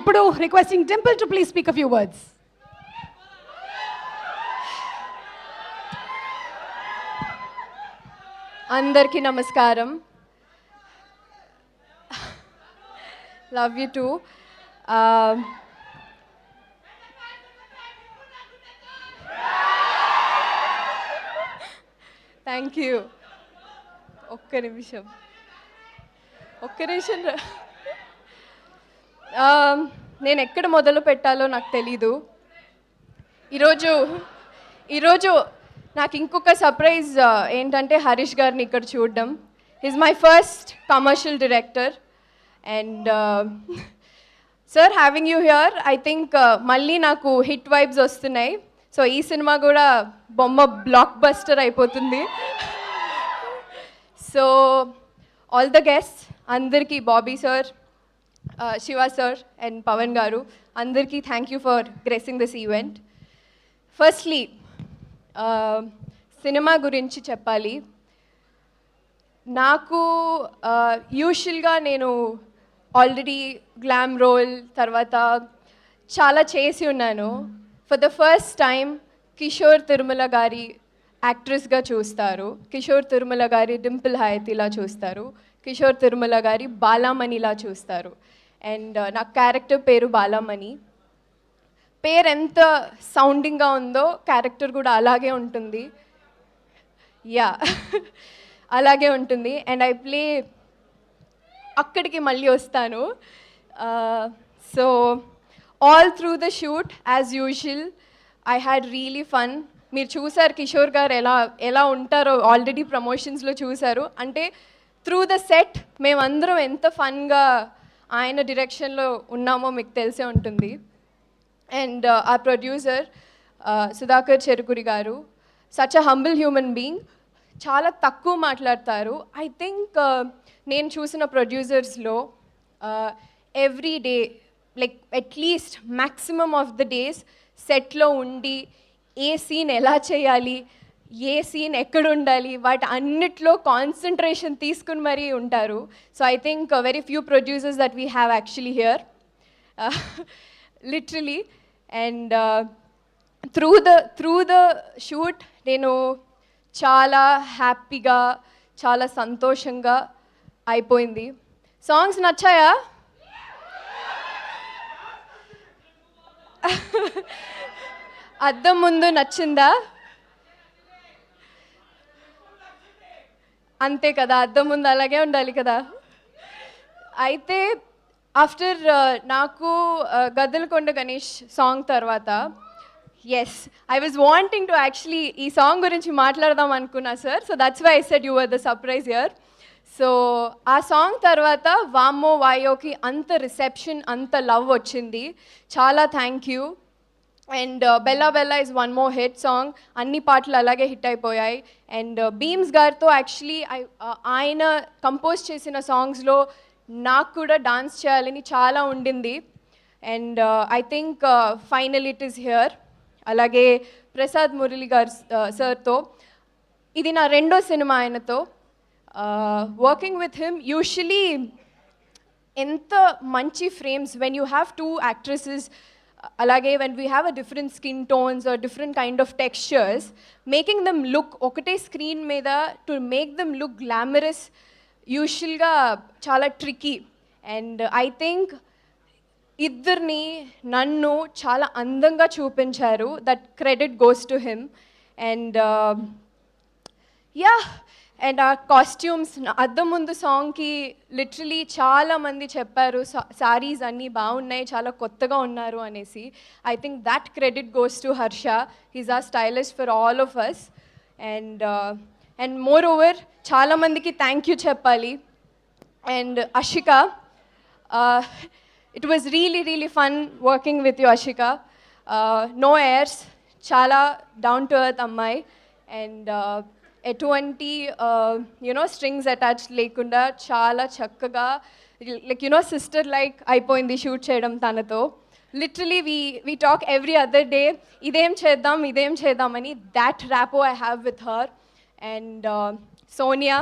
ఇప్పుడు requesting Dimple to please speak a few words. అందరికీ నమస్కారం. Love you two. Thank you. ఒక్క నిమిషం. నేను ఎక్కడ మొదలు పెట్టాలో నాకు తెలీదు. ఈరోజు నాకు ఇంకొక సర్ప్రైజ్ ఏంటంటే హరీష్ గారిని ఇక్కడ చూడడం. Is my first commercial director and sir having you here I think మళ్ళీ నాకు హిట్ వైబ్స్ వస్తున్నాయి. సో ఈ సినిమా కూడా బొమ్మ బ్లాక్ బస్టర్ అయిపోతుంది. సో ఆల్ ద గెస్ట్స్ అందరికీ, Bobby sir, Shiva sir and Pavan గారు అందరికీ thank you for gracing this event. Firstly cinema గురించి చెప్పాలి. నాకు యూజువల్గా నేను ఆల్రెడీ గ్లామ్ రోల్ తర్వాత చాలా చేసి ఉన్నాను. For the first time Kishore Tirumala గారి యాక్ట్రెస్గా చూస్తారు, కిషోర్ తిరుమల గారి డింపుల్ హయతిలా చూస్తారు, కిషోర్ తిరుమల గారి బాలామణిలా చూస్తారు. అండ్ నా క్యారెక్టర్ పేరు బాలామణి. పేరు ఎంత సౌండింగ్గా ఉందో క్యారెక్టర్ కూడా అలాగే ఉంటుంది. యా అలాగే ఉంటుంది. అండ్ ఐ ప్లే అక్కడికి మళ్ళీ వస్తాను. So all through the shoot as usual I had really fun. మీరు చూసారు కిషోర్ గారు ఎలా ఉంటారో ఆల్రెడీ ప్రమోషన్స్లో చూసారు. అంటే త్రూ ద సెట్ మేమందరం ఎంత ఫన్గా ఆయన డైరెక్షన్లో ఉన్నామో మీకు తెలిసే ఉంటుంది. అండ్ ఆ producer Sudhakar Cherukuri garu such a humble human being. చాలా తక్కువ మాట్లాడతారు. ఐ థింక్ నేను చూసిన ప్రొడ్యూసర్స్లో every day like at least maximum of the days సెట్లో ఉండి ఏ సీన్ ఎలా చేయాలి, ఏ సీన్ ఎక్కడ ఉండాలి, వాటి అన్నిట్లో కాన్సన్ట్రేషన్ తీసుకుని మరీ ఉంటారు. So I think very few producers that we have actually here literally. And through the shoot నేను చాలా హ్యాపీగా చాలా సంతోషంగా అయిపోయింది. సాంగ్స్ నచ్చాయా? అద్దం ముందు నచ్చిందా? అంతే కదా, అద్దం ముందు అలాగే ఉండాలి కదా. అయితే ఆఫ్టర్ నాకు గద్దలకొండ గణేష్ సాంగ్ తర్వాత as I was wanting to actually ఈ సాంగ్ గురించి మాట్లాడదాం అనుకున్నా sir. So that's why I said you were the surprise here. So ఆ సాంగ్ తర్వాత వామ్మో వాయోకి అంత రిసెప్షన్ అంత లవ్ వచ్చింది. చాలా thank you. And Bella Bella is one more hit song. అన్ని పాటలు అలాగే హిట్ అయిపోయాయి. అండ్ బీమ్స్ గారితో యాక్చువల్లీ ఆయన కంపోజ్ చేసిన సాంగ్స్లో నాకు కూడా డాన్స్ చేయాలని చాలా ఉండింది. And I think final it is here. అలాగే ప్రసాద్ మురళి గారు సార్తో ఇది నా రెండో సినిమా ఆయనతో వర్కింగ్ విత్ హిమ్. యూజువలీ ఎంత మంచి frames when you have two actresses, అలాగే when we have a different skin tones or different kind of textures, making them look ఒకటే స్క్రీన్ మీద to make them look glamorous యూజువల్గా చాలా tricky. And I think ఇద్దరిని నన్ను చాలా అందంగా చూపించారు. That credit goes to him. And yeah and ఆ కాస్ట్యూమ్స్ అద్దం ముందు సాంగ్కి లిటరలీ చాలామంది చెప్పారు సారీస్ అన్నీ బాగున్నాయి, చాలా కొత్తగా ఉన్నారు అనేసి. I think that credit goes to Harsha. He's our stylist for all of us. And moreover చాలామందికి థ్యాంక్ యూ చెప్పాలి. And Ashika, it was really fun working with you Ashika. No airs, చాలా డౌన్ టు ఎర్త్ అమ్మాయి. And ఎటువంటి strings attach లేకుండా చాలా చక్కగా like sister like అయిపోయింది shoot చేయడం తనతో. Literally we talk every other day, ఇదేం చేద్దామని. That rapport I have with her. And Sonia,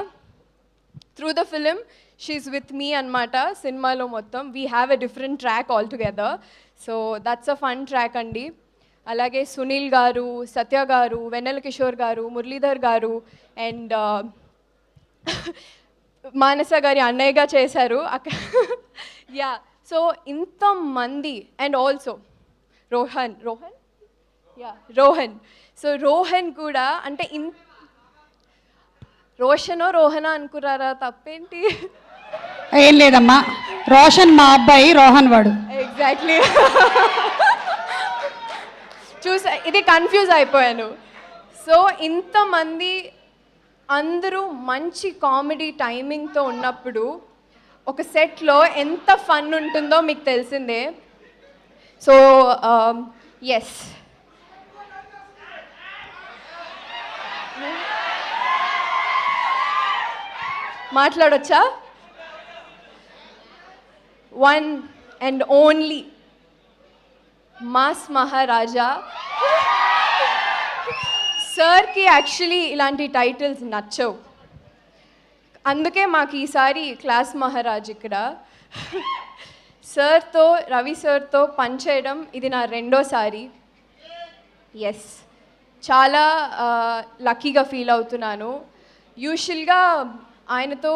through the film, she's with me అనమాట సినిమాలో మొత్తం. We have a different track all together. So that's a fun track అండి. అలాగే సునీల్ గారు, సత్య గారు, వెన్నెల కిషోర్ గారు, మురళీధర్ గారు అండ్ మానస గారి అన్నయ్యగా చేశారు అక్కడ. యా, సో ఇంతమంది and also Rohan. So Rohan కూడా అంటే రోహనా అనుకున్నారా? తప్పేంటి? ఏం లేదమ్మా, రోషన్ మా అబ్బాయి, రోహన్ వాడు. ఎగ్జాక్ట్లీ. చూసా, ఇది కన్ఫ్యూజ్ అయిపోయాను. సో ఇంతమంది అందరూ మంచి కామెడీ టైమింగ్తో ఉన్నప్పుడు ఒక సెట్లో ఎంత ఫన్ ఉంటుందో మీకు తెలిసిందే. సో ఎస్, మాట్లాడొచ్చా? One and only mass Maharaja సార్కి యాక్చువల్లీ ఇలాంటి టైటిల్స్ నచ్చవు, అందుకే మాకు ఈసారి క్లాస్ మహారాజ్ ఇక్కడ. సార్తో, రవి సార్తో పనిచేయడం ఇది నా రెండోసారి. ఎస్, చాలా లక్కీగా ఫీల్ అవుతున్నాను. యూజువల్గా ఆయనతో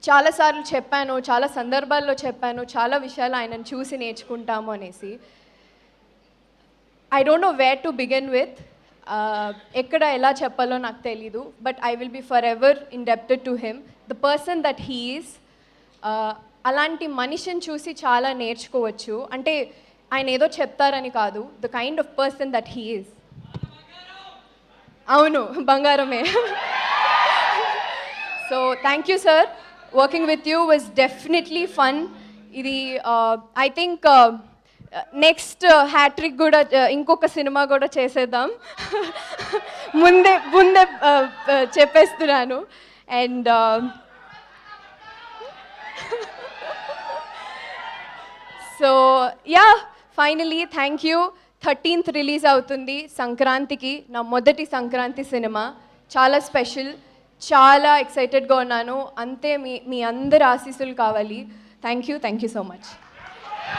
చాలాసార్లు చెప్పాను, చాలా సందర్భాల్లో చెప్పాను, చాలా విషయాలు ఆయనను చూసి నేర్చుకుంటాము అనేసి. I don't know where to begin with, ఎక్కడ ఎలా చెప్పాలో నాకు తెలీదు. But I will be forever indebted to him, the person that he is. అలాంటి మనిషిని చూసి చాలా నేర్చుకోవచ్చు. అంటే ఆయన ఏదో చెప్తారని కాదు, the kind of person that he is. అవును, బంగారమే. So thank you sir, working with you was definitely fun. ఇది ఐ థింక్ నెక్స్ట్ హ్యాట్రిక్ కూడా, ఇంకొక సినిమా కూడా చేసేద్దాం. ముందే చెప్పేస్తున్నాను. And so yeah, finally thank you. 13th release అవుతుంది సంక్రాంతికి, నా మొదటి సంక్రాంతి సినిమా. చాలా స్పెషల్, చాలా ఎక్సైటెడ్గా ఉన్నాను. అంతే మీ అందరి ఆశీస్సులు కావాలి. Thank you so much.